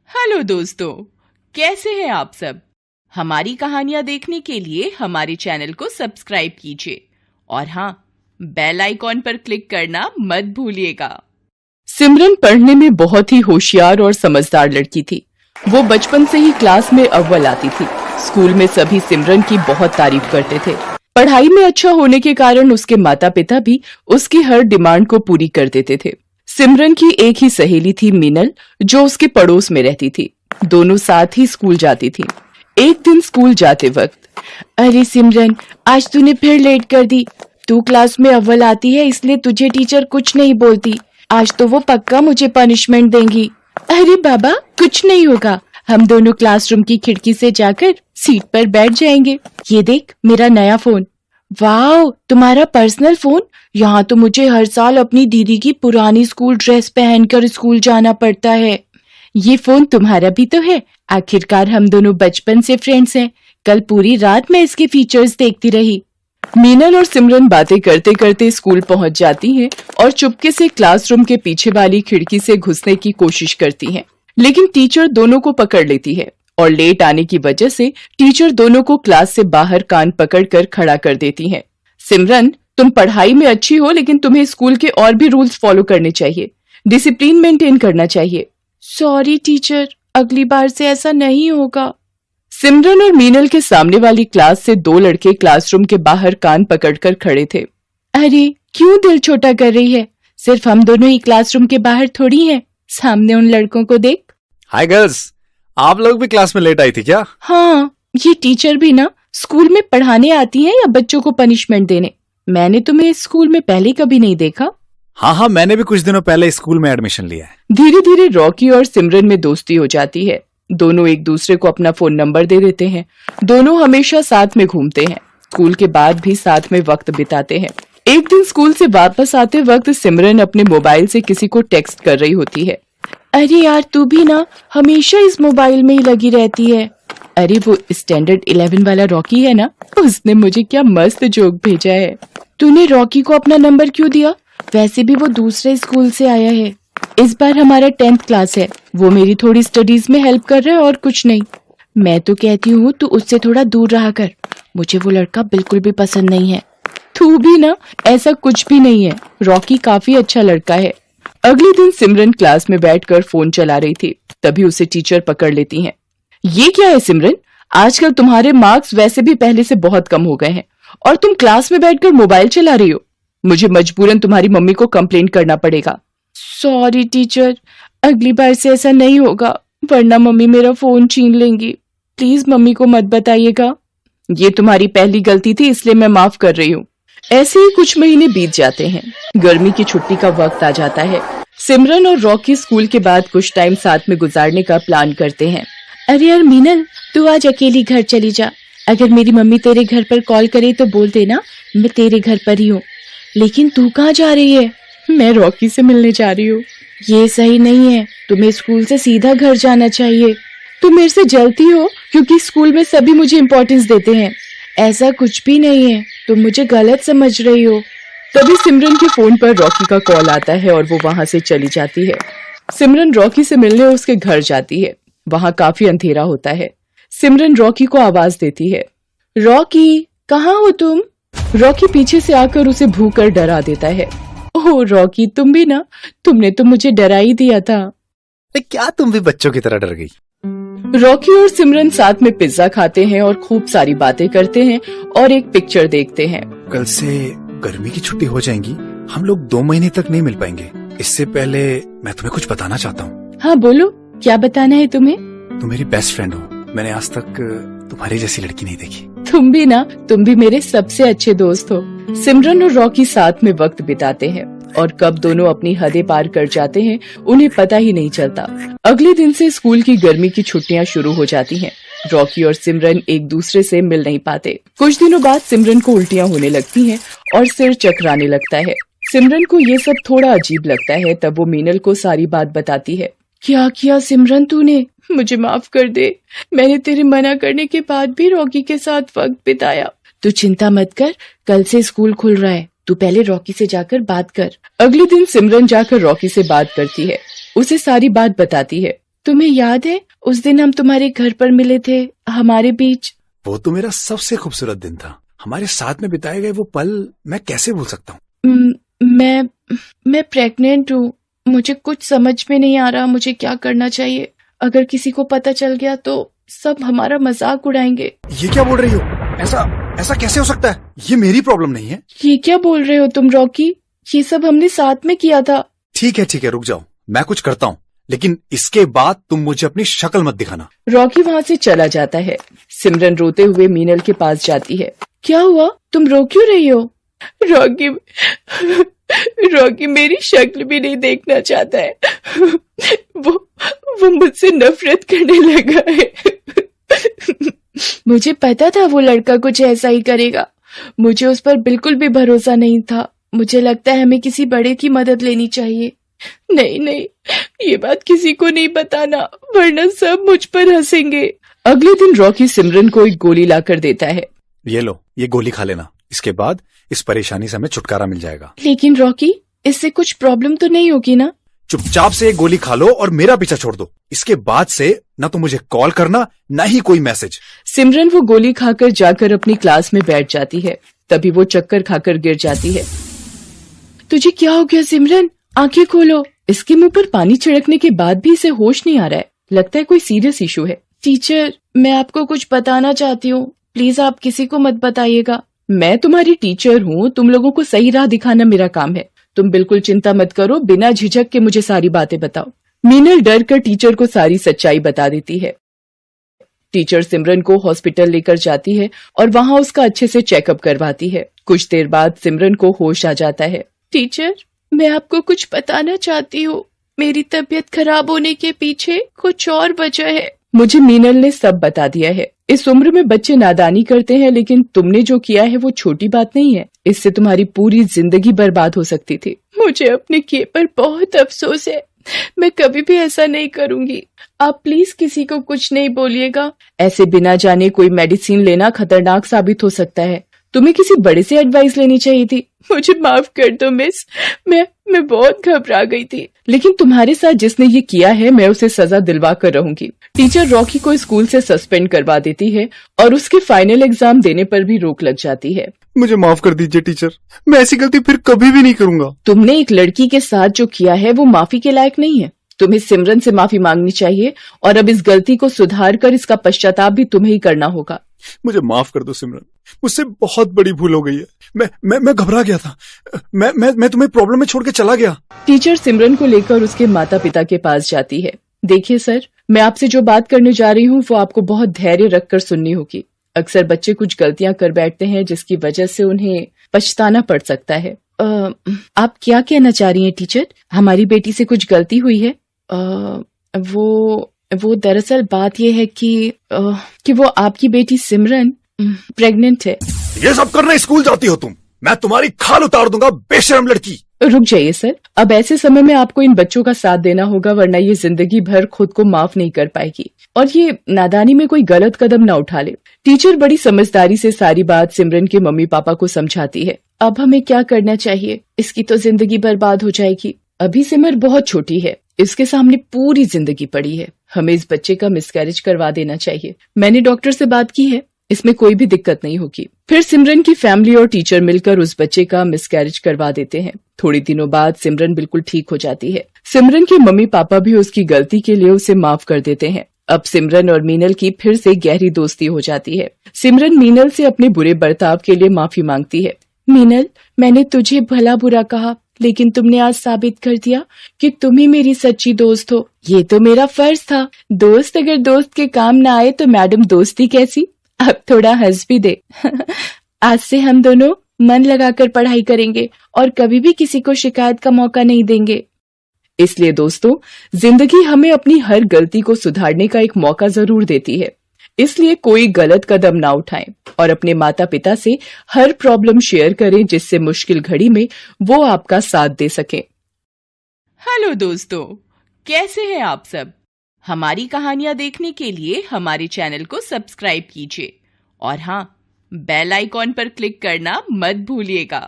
Hello दोस्तों, कैसे हैं आप सब। हमारी कहानियां देखने के लिए हमारे चैनल को सब्सक्राइब कीजिए और हाँ, बेल आइकॉन पर क्लिक करना मत भूलिएगा। सिमरन पढ़ने में बहुत ही होशियार और समझदार लड़की थी। वो बचपन से ही क्लास में अव्वल आती थी। स्कूल में सभी सिमरन की बहुत तारीफ करते थे। पढ़ाई में अच्छा होने के कारण उसके माता पिता भी उसकी हर डिमांड को पूरी कर देते थे। सिमरन की एक ही सहेली थी मीनल, जो उसके पड़ोस में रहती थी। दोनों साथ ही स्कूल जाती थी। एक दिन स्कूल जाते वक्त, अरे सिमरन, आज तूने फिर लेट कर दी। तू क्लास में अव्वल आती है इसलिए तुझे टीचर कुछ नहीं बोलती। आज तो वो पक्का मुझे पनिशमेंट देंगी। अरे बाबा, कुछ नहीं होगा। हम दोनों क्लासरूम की खिड़की से जाकर सीट पर बैठ जाएंगे। ये देख, मेरा नया फोन। वाह, तुम्हारा पर्सनल फोन। यहाँ तो मुझे हर साल अपनी दीदी की पुरानी स्कूल ड्रेस पहनकर स्कूल जाना पड़ता है। ये फोन तुम्हारा भी तो है। आखिरकार हम दोनों बचपन से फ्रेंड्स हैं। कल पूरी रात मैं इसके फीचर्स देखती रही। मीनल और सिमरन बातें करते करते स्कूल पहुंच जाती हैं और चुपके से क्लासरूम के पीछे वाली खिड़की से घुसने की कोशिश करती हैं, लेकिन टीचर दोनों को पकड़ लेती है और लेट आने की वजह से टीचर दोनों को क्लास से बाहर कान पकड़कर खड़ा कर देती हैं। सिमरन, तुम पढ़ाई में अच्छी हो, लेकिन तुम्हें स्कूल के और भी रूल्स फॉलो करने चाहिए। डिसिप्लिन मेंटेन करना चाहिए। सॉरी टीचर, अगली बार से ऐसा नहीं होगा। सिमरन और मीनल के सामने वाली क्लास से दो लड़के क्लासरूम के बाहर कान पकड़कर खड़े थे। अरे क्यों दिल छोटा कर रही है? सिर्फ हम दोनों ही क्लासरूम के बाहर थोड़ी हैं। सामने उन लड़कों को देख। हाय गर्ल्स, आप लोग भी क्लास में लेट आई थी क्या? हाँ, ये टीचर भी ना स्कूल में पढ़ाने आती हैं या बच्चों को पनिशमेंट देने? मैंने तुम्हें स्कूल में पहले कभी नहीं देखा। हाँ, मैंने भी कुछ दिनों पहले स्कूल में एडमिशन लिया है। धीरे धीरे रॉकी और सिमरन में दोस्ती हो जाती है। दोनों एक दूसरे को अपना फोन नंबर दे देते हैं। दोनों हमेशा साथ में घूमते हैं। स्कूल के बाद भी साथ में वक्त बिताते हैं। एक दिन स्कूल से वापस आते वक्त सिमरन अपने मोबाइल से किसी को टेक्स्ट कर रही होती है। अरे यार, तू भी ना हमेशा इस मोबाइल में ही लगी रहती है। अरे वो स्टैंडर्ड 11 वाला रॉकी है ना, उसने मुझे क्या मस्त जोक भेजा है। तूने रॉकी को अपना नंबर क्यों दिया? वैसे भी वो दूसरे स्कूल से आया है। इस बार हमारा 10th क्लास है। वो मेरी थोड़ी स्टडीज में हेल्प कर रहा है और कुछ नहीं। मैं तो कहती हूँ तू उससे थोड़ा दूर रहा कर। मुझे वो लड़का बिल्कुल भी पसंद नहीं है। तू भी ना, ऐसा कुछ भी नहीं है। रॉकी काफी अच्छा लड़का है। अगले दिन सिमरन क्लास में बैठकर फोन चला रही थी, तभी उसे टीचर पकड़ लेती हैं। ये क्या है सिमरन? आजकल तुम्हारे मार्क्स वैसे भी पहले से बहुत कम हो गए हैं और तुम क्लास में बैठकर मोबाइल चला रही हो। मुझे मजबूरन तुम्हारी मम्मी को कंप्लेंट करना पड़ेगा। सॉरी टीचर, अगली बार से ऐसा नहीं होगा, वरना मम्मी मेरा फोन छीन लेंगी। प्लीज मम्मी को मत बताइएगा। ये तुम्हारी पहली गलती थी, इसलिए मैं माफ कर रही हूँ। ऐसे ही कुछ महीने बीत जाते हैं। गर्मी की छुट्टी का वक्त आ जाता है। सिमरन और रॉकी स्कूल के बाद कुछ टाइम साथ में गुजारने का प्लान करते हैं। अरे यार मीनल, तू आज अकेली घर चली जा। अगर मेरी मम्मी तेरे घर पर कॉल करे तो बोल देना मैं तेरे घर पर ही हूँ। लेकिन तू कहाँ जा रही है? मैं रॉकी से मिलने जा रही हूँ। ये सही नहीं है, तुम्हें स्कूल से सीधा घर जाना चाहिए। तुम मेरे से जलती हो क्योंकि स्कूल में सभी मुझे इम्पोर्टेंस देते हैं। ऐसा कुछ भी नहीं है, तुम मुझे गलत समझ रही हो। तभी सिमरन के फोन पर रॉकी का कॉल आता है और वो वहाँ से चली जाती है। सिमरन रॉकी से मिलने उसके घर जाती है। वहाँ काफी अंधेरा होता है। सिमरन रॉकी को आवाज देती है, रॉकी कहाँ हो तुम? रॉकी पीछे से आकर उसे भूख कर डरा देता है। ओह रॉकी, तुम भी ना, तुमने तो मुझे डरा ही दिया था। क्या तुम भी बच्चों की तरह डर गई? रॉकी और सिमरन साथ में पिज्जा खाते हैं और खूब सारी बातें करते हैं और एक पिक्चर देखते हैं। कल से गर्मी की छुट्टी हो जाएगी। हम लोग 2 महीने तक नहीं मिल पाएंगे। इससे पहले मैं तुम्हें कुछ बताना चाहता हूँ। हाँ बोलो, क्या बताना है तुम्हें? तुम मेरी बेस्ट फ्रेंड हो। मैंने आज तक तुम्हारी जैसी लड़की नहीं देखी। तुम भी ना, तुम भी मेरे सबसे अच्छे दोस्त हो। सिमरन और रॉकी साथ में वक्त बिताते हैं और कब दोनों अपनी हदें पार कर जाते हैं उन्हें पता ही नहीं चलता। अगले दिन से स्कूल की गर्मी की छुट्टियां शुरू हो जाती हैं। रॉकी और सिमरन एक दूसरे से मिल नहीं पाते। कुछ दिनों बाद सिमरन को उल्टियां होने लगती हैं और सिर चकराने लगता है। सिमरन को ये सब थोड़ा अजीब लगता है। तब वो मीनल को सारी बात बताती है। क्या किया सिमरन तूने? मुझे माफ कर दे। मैंने तेरे मना करने के बाद भी रॉकी के साथ वक्त बिताया। तू चिंता मत कर, कल से स्कूल खुल रहा है। तू पहले रॉकी से जाकर बात कर। अगले दिन सिमरन जाकर रॉकी से बात करती है, उसे सारी बात बताती है। तुम्हें याद है उस दिन हम तुम्हारे घर पर मिले थे, हमारे बीच? वो तो मेरा सबसे खूबसूरत दिन था। हमारे साथ में बिताए गए वो पल मैं कैसे भूल सकता हूँ। मैं प्रेग्नेंट हूँ। मुझे कुछ समझ में नहीं आ रहा मुझे क्या करना चाहिए। अगर किसी को पता चल गया तो सब हमारा मजाक उड़ाएंगे। ये क्या बोल रही हो? ऐसा कैसे हो सकता है? ये मेरी प्रॉब्लम नहीं है। ये क्या बोल रहे हो तुम रॉकी? ये सब हमने साथ में किया था। ठीक है, रुक जाओ, मैं कुछ करता हूँ, लेकिन इसके बाद तुम मुझे अपनी शक्ल मत दिखाना। रॉकी वहाँ से चला जाता है। सिमरन रोते हुए मीनल के पास जाती है। क्या हुआ? तुम रो क्यों रही हो? रॉकी मेरी शक्ल भी नहीं देखना चाहता है। वो मुझसे नफरत करने लगा है। मुझे पता था वो लड़का कुछ ऐसा ही करेगा। मुझे उस पर बिल्कुल भी भरोसा नहीं था। मुझे लगता है हमें किसी बड़े की मदद लेनी चाहिए। नहीं, ये बात किसी को नहीं बताना, वरना सब मुझ पर हंसेंगे। अगले दिन रॉकी सिमरन को एक गोली लाकर देता है। ये लो, ये गोली खा लेना, इसके बाद इस परेशानी से हमें छुटकारा मिल जाएगा। लेकिन रॉकी, इससे कुछ प्रॉब्लम तो नहीं होगी ना? चुपचाप से एक गोली खा लो और मेरा पीछा छोड़ दो। इसके बाद से न तो मुझे कॉल करना, न ही कोई मैसेज। सिमरन वो गोली खाकर जाकर अपनी क्लास में बैठ जाती है। तभी वो चक्कर खाकर गिर जाती है। तुझे क्या हो गया सिमरन? आंखें खोलो। इसके मुंह पर पानी छिड़कने के बाद भी इसे होश नहीं आ रहा है। लगता है कोई सीरियस इशू है। टीचर, मैं आपको कुछ बताना चाहती हूँ, प्लीज आप किसी को मत बताइएगा। मैं तुम्हारी टीचर हूँ, तुम लोगों को सही राह दिखाना मेरा काम है। तुम बिल्कुल चिंता मत करो, बिना झिझक के मुझे सारी बातें बताओ। मीनल डर कर टीचर को सारी सच्चाई बता देती है। टीचर सिमरन को हॉस्पिटल लेकर जाती है और वहाँ उसका अच्छे से चेकअप करवाती है। कुछ देर बाद सिमरन को होश आ जाता है। टीचर, मैं आपको कुछ बताना चाहती हूँ। मेरी तबीयत खराब होने के पीछे कुछ और वजह है। मुझे मीनल ने सब बता दिया है। इस उम्र में बच्चे नादानी करते हैं, लेकिन तुमने जो किया है वो छोटी बात नहीं है। इससे तुम्हारी पूरी जिंदगी बर्बाद हो सकती थी। मुझे अपने किए पर बहुत अफसोस है। मैं कभी भी ऐसा नहीं करूंगी। आप प्लीज किसी को कुछ नहीं बोलिएगा। ऐसे बिना जाने कोई मेडिसिन लेना खतरनाक साबित हो सकता है। तुम्हें किसी बड़े से एडवाइस लेनी चाहिए थी। मुझे माफ कर दो मिस, मैं बहुत घबरा गई थी। लेकिन तुम्हारे साथ जिसने ये किया है, मैं उसे सजा दिलवा कर रहूंगी। टीचर रॉकी को स्कूल से सस्पेंड करवा देती है और उसके फाइनल एग्जाम देने पर भी रोक लग जाती है। मुझे माफ कर दीजिए टीचर, मैं ऐसी गलती फिर कभी भी नहीं करूंगा। तुमने एक लड़की के साथ जो किया है वो माफी के लायक नहीं है। तुम्हें सिमरन से माफी मांगनी चाहिए और अब इस गलती को सुधार कर इसका पश्चाताप भी तुम्हें ही करना होगा। मुझे माफ कर दो सिमरन, मुझसे बहुत बड़ी भूल हो गई है। मैं घबरा गया था। मैं तुम्हें प्रॉब्लम में छोड़ के चला गया। टीचर सिमरन को लेकर उसके माता पिता के पास जाती है। देखिए सर, मैं आपसे जो बात करने जा रही हूँ वो आपको बहुत धैर्य रखकर सुननी होगी। अक्सर बच्चे कुछ गलतियां कर बैठते हैं जिसकी वजह से उन्हें पछताना पड़ सकता है। आप क्या कहना चाह रही हैं टीचर? हमारी बेटी से कुछ गलती हुई है? वो दरअसल बात यह है कि वो आपकी बेटी सिमरन प्रेग्नेंट है। ये सब करने स्कूल जाती हो तुम? मैं तुम्हारी खाल उतार दूंगा, बेशर्म लड़की। रुक जाइए सर, अब ऐसे समय में आपको इन बच्चों का साथ देना होगा, वरना ये जिंदगी भर खुद को माफ नहीं कर पाएगी और ये नादानी में कोई गलत कदम न उठा ले। टीचर बड़ी समझदारी से सारी बात सिमरन के मम्मी पापा को समझाती है। अब हमें क्या करना चाहिए? इसकी तो जिंदगी बर्बाद हो जाएगी। अभी सिमर बहुत छोटी है, इसके सामने पूरी जिंदगी पड़ी है। हमें इस बच्चे का मिसकैरेज करवा देना चाहिए। मैंने डॉक्टर से बात की है, इसमें कोई भी दिक्कत नहीं होगी। फिर सिमरन की फैमिली और टीचर मिलकर उस बच्चे का मिसकैरेज करवा देते हैं। थोड़ी दिनों बाद सिमरन बिल्कुल ठीक हो जाती है। सिमरन के मम्मी पापा भी उसकी गलती के लिए उसे माफ कर देते हैं। अब सिमरन और मीनल की फिर से गहरी दोस्ती हो जाती है। सिमरन मीनल से अपने बुरे बर्ताव के लिए माफी मांगती है। मीनल, मैंने तुझे भला बुरा कहा, लेकिन तुमने आज साबित कर दिया कि तुम ही मेरी सच्ची दोस्त हो। ये तो मेरा फर्ज था। दोस्त अगर दोस्त के काम ना आए तो मैडम दोस्ती कैसी? अब थोड़ा हंस भी दे। आज से हम दोनों मन लगाकर पढ़ाई करेंगे और कभी भी किसी को शिकायत का मौका नहीं देंगे। इसलिए दोस्तों, जिंदगी हमें अपनी हर गलती को सुधारने का एक मौका जरूर देती है। इसलिए कोई गलत कदम ना उठाएं और अपने माता पिता से हर प्रॉब्लम शेयर करें, जिससे मुश्किल घड़ी में वो आपका साथ दे सके। हेलो दोस्तों, कैसे हैं आप सब? हमारी कहानियां देखने के लिए हमारे चैनल को सब्सक्राइब कीजिए और हाँ, बेल आइकॉन पर क्लिक करना मत भूलिएगा।